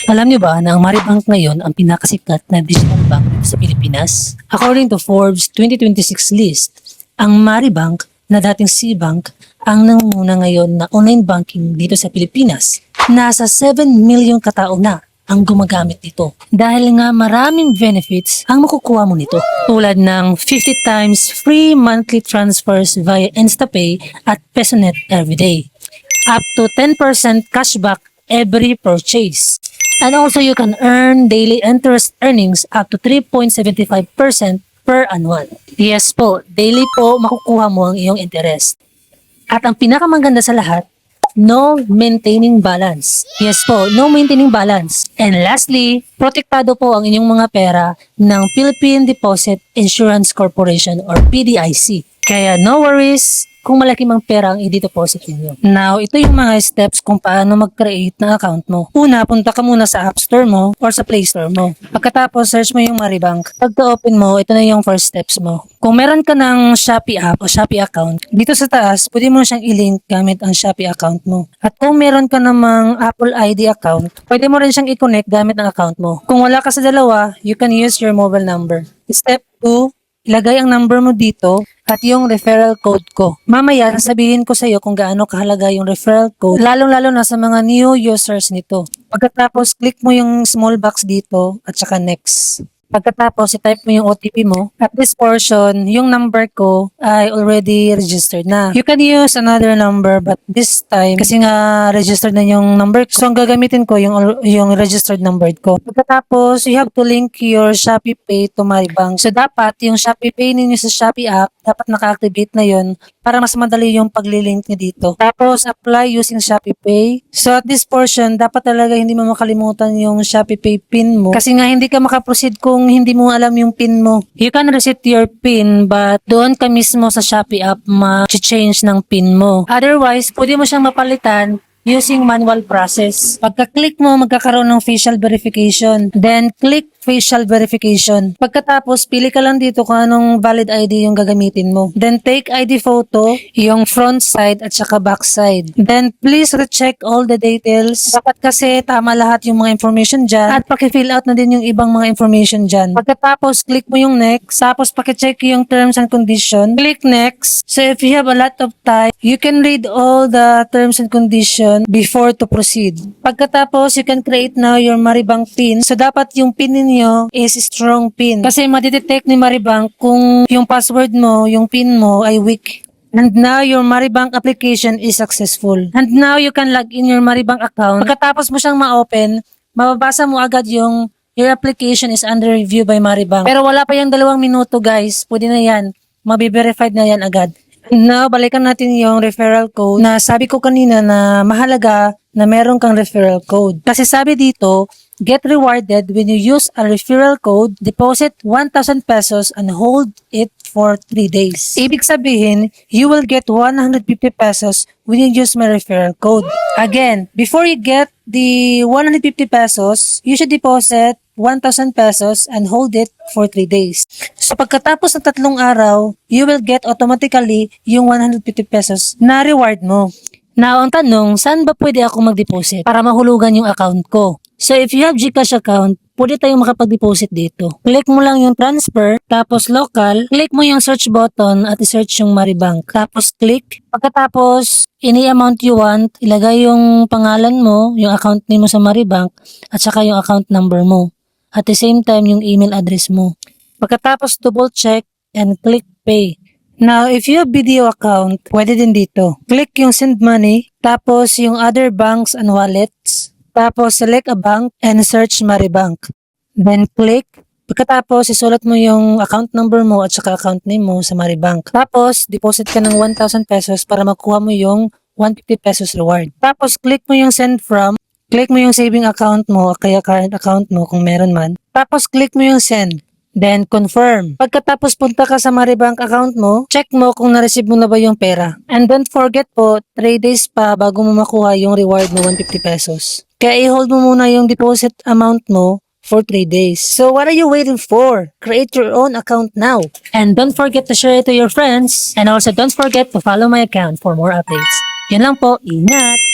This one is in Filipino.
Alam niyo ba na ang Maribank ngayon ang pinakasikat na digital bank dito sa Pilipinas? According to Forbes 2026 list, ang Maribank na dating C-Bank ang nangunguna ngayon na online banking dito sa Pilipinas. Nasa 7 million katao na ang gumagamit nito. Dahil nga maraming benefits ang makukuha mo nito. Tulad ng 50 times free monthly transfers via InstaPay at PesoNet everyday. Up to 10% cashback every purchase. And also you can earn daily interest earnings up to 3.75% per annual. Yes po, daily po makukuha mo ang iyong interest. At ang pinakamaganda sa lahat, no maintaining balance. Yes po, no maintaining balance. And lastly, protektado po ang inyong mga pera ng Philippine Deposit Insurance Corporation or PDIC. Kaya no worries kung malaki mang pera ang i-deposit ninyo. Now, ito yung mga steps kung paano mag-create ng account mo. Una, punta ka muna sa App Store mo or sa Play Store mo. Pagkatapos, search mo yung Maribank. Pagka-open mo, ito na yung first steps mo. Kung meron ka ng Shopee app o Shopee account, dito sa taas, pwede mo siyang i-link gamit ang Shopee account mo. At kung meron ka namang Apple ID account, pwede mo rin siyang i-connect gamit ang account mo. Kung wala ka sa dalawa, you can use your mobile number. Step 2, ilagay ang number mo dito at yung referral code ko. Mamaya, sabihin ko sa iyo kung gaano kahalaga yung referral code, lalong-lalo na sa mga new users nito. Pagkatapos, click mo yung small box dito at saka next. Pagkatapos, i-type mo yung OTP mo. At this portion, yung number ko ay already registered na. You can use another number but this time, kasi nga registered na yung number ko. So, ang gagamitin ko yung registered number ko. Pagkatapos, you have to link your Shopee Pay to Maribank. So, dapat yung Shopee Pay ninyo sa Shopee app, dapat naka-activate na yun para mas madali yung paglilink nyo dito. Tapos, apply using Shopee Pay. So, at this portion, dapat talaga hindi mo makalimutan yung Shopee Pay PIN mo. Kasi nga, hindi ka makaproceed kung hindi mo alam yung PIN mo. You can reset your PIN but doon ka mismo sa Shopee app ma-change ng PIN mo. Otherwise, pwede mo siyang mapalitan using manual process. Pagka-click mo, magkakaroon ng facial verification. Then, click facial verification. Pagkatapos, pili ka lang dito kung anong valid ID yung gagamitin mo. Then, take ID photo, yung front side at saka back side. Then, please recheck all the details. Dapat kasi tama lahat yung mga information dyan at paki-fill out na din yung ibang mga information dyan. Pagkatapos, click mo yung next. Tapos, paki-check yung terms and conditions. Click next. So, if you have a lot of time, you can read all the terms and conditions before to proceed. Pagkatapos, you can create now your Maribank PIN. So, dapat yung PIN ninyo is strong PIN. Kasi madidetect ni Maribank kung yung password mo, yung PIN mo ay weak. And now, your Maribank application is successful. And now, you can log in your Maribank account. Pagkatapos mo siyang ma-open, mababasa mo agad yung your application is under review by Maribank. Pero wala pa yung 2 minuto, guys. Pwede na yan. Mabi-verified na yan agad. Now, balikan natin yung referral code na sabi ko kanina na mahalaga na meron kang referral code. Kasi sabi dito, get rewarded when you use a referral code, deposit 1,000 pesos and hold it for 3 days. Ibig sabihin, you will get 150 pesos when you use my referral code. Again, before you get the 150 pesos, you should deposit 1,000 pesos and hold it for 3 days. So pagkatapos ng 3 araw, you will get automatically yung 150 pesos na reward mo. Now, ang tanong, saan ba pwede ako mag-deposit para mahulugan yung account ko? So if you have GCash account, pwede tayong makapag-deposit dito. Click mo lang yung transfer, tapos local, click mo yung search button at i-search yung Maribank. Tapos click. Pagkatapos, any amount you want, ilagay yung pangalan mo, yung account name mo sa Maribank, at saka yung account number mo. At the same time, yung email address mo. Pagkatapos, double check and click pay. Now, if you have video account, pwede din dito. Click yung send money, tapos yung other banks and wallets, tapos select a bank and search Maribank. Then click. Pagkatapos, isulat mo yung account number mo at saka account name mo sa Maribank. Tapos, deposit ka ng 1,000 pesos para makuha mo yung 150 pesos reward. Tapos, click mo yung send from. Click mo yung saving account mo o kaya current account mo kung meron man. Tapos, click mo yung send. Then, confirm. Pagkatapos punta ka sa Maribank account mo, check mo kung na-receive mo na ba yung pera. And don't forget po, 3 days pa bago mo makuha yung reward mo 150 pesos. Kaya i-hold mo muna yung deposit amount mo for 3 days. So, what are you waiting for? Create your own account now. And don't forget to share it to your friends. And also, don't forget to follow my account for more updates. Yan lang po. Ingat!